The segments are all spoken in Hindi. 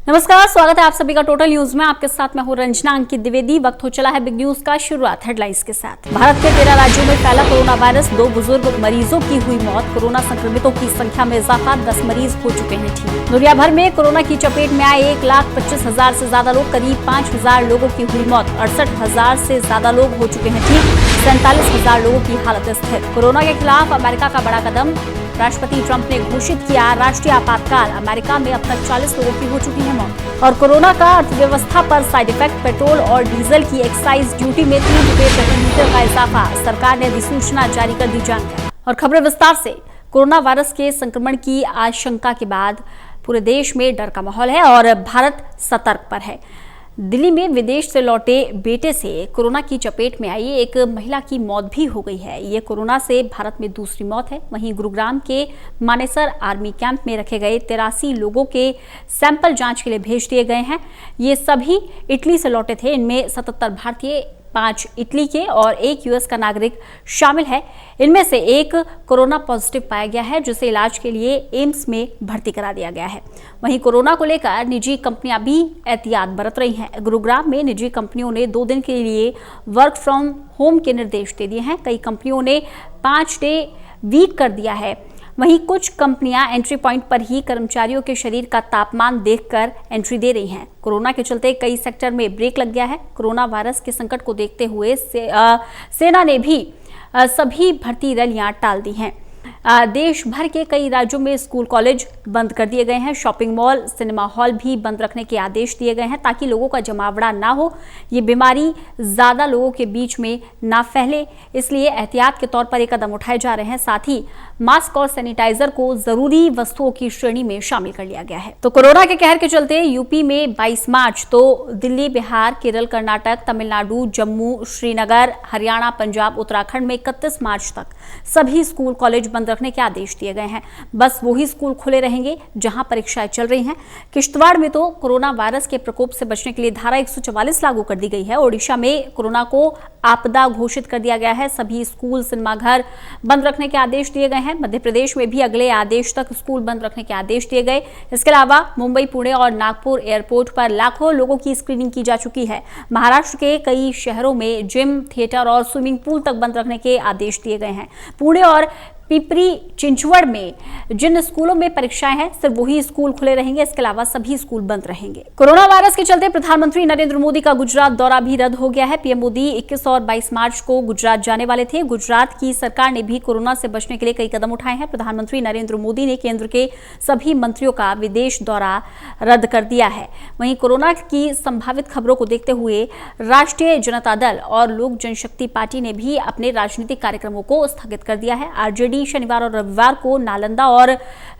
नमस्कार, स्वागत है आप सभी का टोटल न्यूज में। आपके साथ मैं हूं रंजना अंकित द्विवेदी। वक्त हो चला है बिग न्यूज का। शुरुआत हेडलाइंस के साथ। भारत के 13 राज्यों में फैला कोरोना वायरस, 2 बुजुर्ग मरीजों की हुई मौत। कोरोना संक्रमितों की संख्या में इजाफा, 10 मरीज हो चुके हैं ठीक। दुनिया भर में कोरोना की चपेट में आए 1,25,000 से ज्यादा लोग, करीब 5,000 लोगों की हुई मौत, 68,000 से ज्यादा लोग हो चुके हैं ठीक, 47,000 लोगों की हालत स्थिर। कोरोना के खिलाफ अमेरिका का बड़ा कदम, राष्ट्रपति ट्रंप ने घोषित किया राष्ट्रीय आपातकाल। अमेरिका में अब तक 40 लोगों की हो चुकी है मौत। और कोरोना का अर्थव्यवस्था पर साइड इफेक्ट, पेट्रोल और डीजल की एक्साइज ड्यूटी में 3 रुपए प्रति लीटर का इजाफा, सरकार ने अधिसूचना जारी कर दी जानकारी। और खबरें विस्तार से। कोरोना वायरस के संक्रमण की आशंका के बाद पूरे देश में डर का माहौल है और भारत सतर्क पर है। दिल्ली में विदेश से लौटे बेटे से कोरोना की चपेट में आई एक महिला की मौत भी हो गई है। ये कोरोना से भारत में दूसरी मौत है। वहीं गुरुग्राम के मानेसर आर्मी कैंप में रखे गए 83 लोगों के सैंपल जांच के लिए भेज दिए गए हैं। ये सभी इटली से लौटे थे। इनमें 77 भारतीय, 5 इटली के और 1 यूएस का नागरिक शामिल है। इनमें से एक कोरोना पॉजिटिव पाया गया है, जिसे इलाज के लिए एम्स में भर्ती करा दिया गया है। वहीं कोरोना को लेकर निजी कंपनियां भी एहतियात बरत रही हैं। गुरुग्राम में निजी कंपनियों ने 2 दिन के लिए वर्क फ्रॉम होम के निर्देश दे दिए हैं। कई कंपनियों ने 5 डे वीक कर दिया है। वहीं कुछ कंपनियां एंट्री पॉइंट पर ही कर्मचारियों के शरीर का तापमान देखकर एंट्री दे रही हैं। कोरोना के चलते कई सेक्टर में ब्रेक लग गया है। कोरोना वायरस के संकट को देखते हुए सेना ने भी सभी भर्ती रैलियां टाल दी हैं। देश भर के कई राज्यों में स्कूल कॉलेज बंद कर दिए गए हैं। शॉपिंग मॉल, सिनेमा हॉल भी बंद रखने के आदेश दिए गए हैं ताकि लोगों का जमावड़ा ना हो, ये बीमारी ज्यादा लोगों के बीच में ना फैले, इसलिए एहतियात के तौर पर ये कदम उठाए जा रहे हैं। साथ ही मास्क और सैनिटाइजर को जरूरी वस्तुओं की श्रेणी में शामिल कर लिया गया है। तो कोरोना के कहर के चलते यूपी में 22 मार्च तो दिल्ली, बिहार, केरल, कर्नाटक, तमिलनाडु, जम्मू, श्रीनगर, हरियाणा, पंजाब, उत्तराखंड में 31 मार्च तक सभी स्कूल कॉलेज बंद रखने के आदेश दिए गए हैं। बस वही स्कूल खुले रहेंगे जहां परीक्षाएं चल रही हैं। किश्तवाड़ में तो कोरोना वायरस के प्रकोप से बचने के लिए धारा 144 लागू कर दी गई है। ओडिशा में कोरोना को आपदा घोषित कर दिया गया है। सभी स्कूल, सिनेमाघर बंद रखने के आदेश दिए गए हैं। मध्य प्रदेश में भी अगले आदेश तक स्कूल बंद रखने के आदेश दिए गए। इसके अलावा मुंबई, पुणे और नागपुर एयरपोर्ट पर लाखों लोगों की स्क्रीनिंग की जा चुकी है। महाराष्ट्र के कई शहरों में जिम, थिएटर और स्विमिंग पूल तक बंद रखने के आदेश दिए गए हैं। पुणे और पिपरी चिंचवड़ में जिन स्कूलों में परीक्षाएं हैं, सिर्फ वही स्कूल खुले रहेंगे। इसके अलावा सभी स्कूल बंद रहेंगे। कोरोना वायरस के चलते प्रधानमंत्री नरेंद्र मोदी का गुजरात दौरा भी रद्द हो गया है। पीएम मोदी 21 और 22 मार्च को गुजरात जाने वाले थे। गुजरात की सरकार ने भी कोरोना से बचने के लिए कई कदम उठाए हैं। प्रधानमंत्री नरेंद्र मोदी ने केंद्र के सभी मंत्रियों का विदेश दौरा रद्द कर दिया है। वहीं कोरोना की संभावित खबरों को देखते हुए राष्ट्रीय जनता दल और लोक जनशक्ति पार्टी ने भी अपने राजनीतिक कार्यक्रमों को स्थगित कर दिया है। आरजेडी शनिवार और रविवार को नालंदा और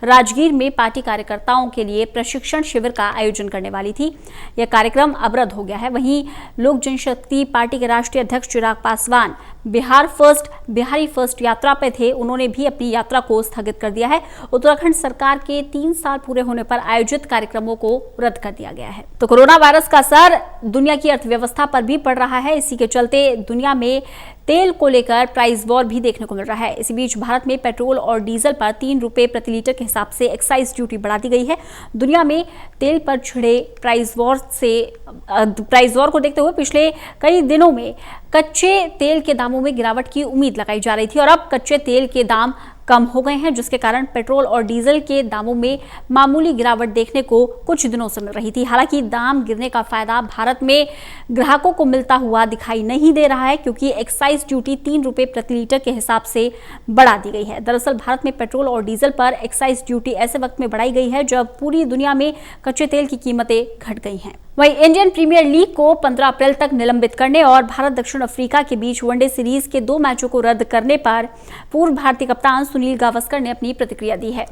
राजगीर में पार्टी कार्यकर्ताओं के लिए प्रशिक्षण शिविर का आयोजन करने वाली थी। यह कार्यक्रम अब रद्द हो गया है। वहीं लोक जनशक्ति पार्टी के राष्ट्रीय अध्यक्ष चिराग पासवान बिहारी फर्स्ट यात्रा पे थे। उन्होंने भी अपनी यात्रा को स्थगित कर दिया है। उत्तराखंड सरकार के 3 साल पूरे होने पर आयोजित कार्यक्रमों को रद्द कर दिया गया है। तो कोरोना वायरस का असर दुनिया की अर्थव्यवस्था पर भी पड़ रहा है। इसी के चलते दुनिया में तेल को लेकर प्राइस वॉर भी देखने को मिल रहा है। इसी बीच भारत में पेट्रोल और डीजल पर 3 रुपए प्रति लीटर के हिसाब से एक्साइज ड्यूटी बढ़ा दी गई है। दुनिया में तेल पर छिड़े प्राइस वॉर को देखते हुए पिछले कई दिनों में कच्चे तेल के दामों में गिरावट की उम्मीद लगाई जा रही थी और अब कच्चे तेल के दाम कम हो गए हैं, जिसके कारण पेट्रोल और डीजल के दामों में मामूली गिरावट देखने को कुछ दिनों से मिल रही थी। हालांकि दाम गिरने का फायदा भारत में ग्राहकों को मिलता हुआ दिखाई नहीं दे रहा है, क्योंकि एक्साइज ड्यूटी 3 रुपए प्रति लीटर के हिसाब से बढ़ा दी गई है। दरअसल भारत में पेट्रोल और डीजल पर एक्साइज ड्यूटी ऐसे वक्त में बढ़ाई गई है जब पूरी दुनिया में कच्चे तेल की कीमतें घट गई हैं। वहीं इंडियन प्रीमियर लीग को 15 अप्रैल तक निलंबित करने और भारत दक्षिण अफ्रीका के बीच वनडे सीरीज के 2 मैचों को रद्द करने पर पूर्व भारतीय कप्तान सुनील गावस्कर ने अपनी प्रतिक्रिया दी है।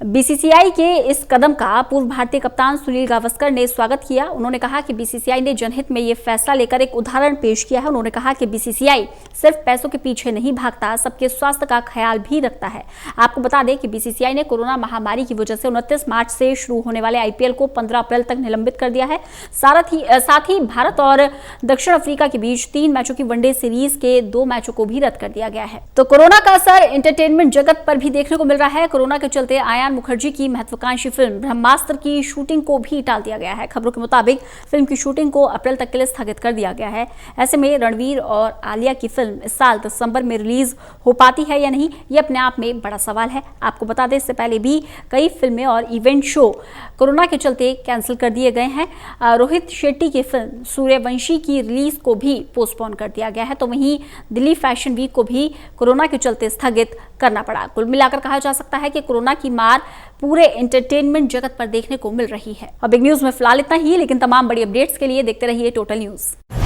बीसीसीआई के इस कदम का पूर्व भारतीय कप्तान सुनील गावस्कर ने स्वागत किया। उन्होंने कहा कि बीसीसीआई ने जनहित में ये फैसला लेकर एक उदाहरण पेश किया है। उन्होंने कहा कि बीसीसीआई सिर्फ पैसों के पीछे नहीं भागता, सबके स्वास्थ्य का ख्याल भी रखता है। आपको बता दें कि बीसीसीआई ने कोरोना महामारी की वजह से 29 मार्च से शुरू होने वाले आईपीएल को 15 अप्रैल तक निलंबित कर दिया है। साथ ही भारत और दक्षिण अफ्रीका के बीच 3 मैचों की वनडे सीरीज के 2 मैचों को भी रद्द कर दिया गया है। तो कोरोना का असर एंटरटेनमेंट जगत पर भी देखने को मिल रहा है। कोरोना के चलते आया सत्यायन मुखर्जी की महत्वाकांक्षी फिल्म ब्रह्मास्त्र की शूटिंग को भी टाल दिया गया है। खबरों के मुताबिक फिल्म की शूटिंग को अप्रैल तक के लिए स्थगित कर दिया गया है। ऐसे में रणवीर और आलिया की फिल्म इस साल दिसंबर में रिलीज हो पाती है या नहीं, ये अपने आप में बड़ा सवाल है। आपको बता दें, इससे पहले भी कई फिल्में और इवेंट शो कोरोना के चलते कैंसिल कर दिए गए हैं। रोहित शेट्टी की फिल्म सूर्यवंशी की रिलीज को भी पोस्टपोन कर दिया गया है, तो वहीं दिल्ली फैशन वीक को भी कोरोना के चलते स्थगित करना पड़ा। कुल मिलाकर कहा जा सकता है कि कोरोना की मार पूरे एंटरटेनमेंट जगत पर देखने को मिल रही है। और बिग न्यूज में फिलहाल इतना ही, लेकिन तमाम बड़ी अपडेट्स के लिए देखते रहिए टोटल न्यूज।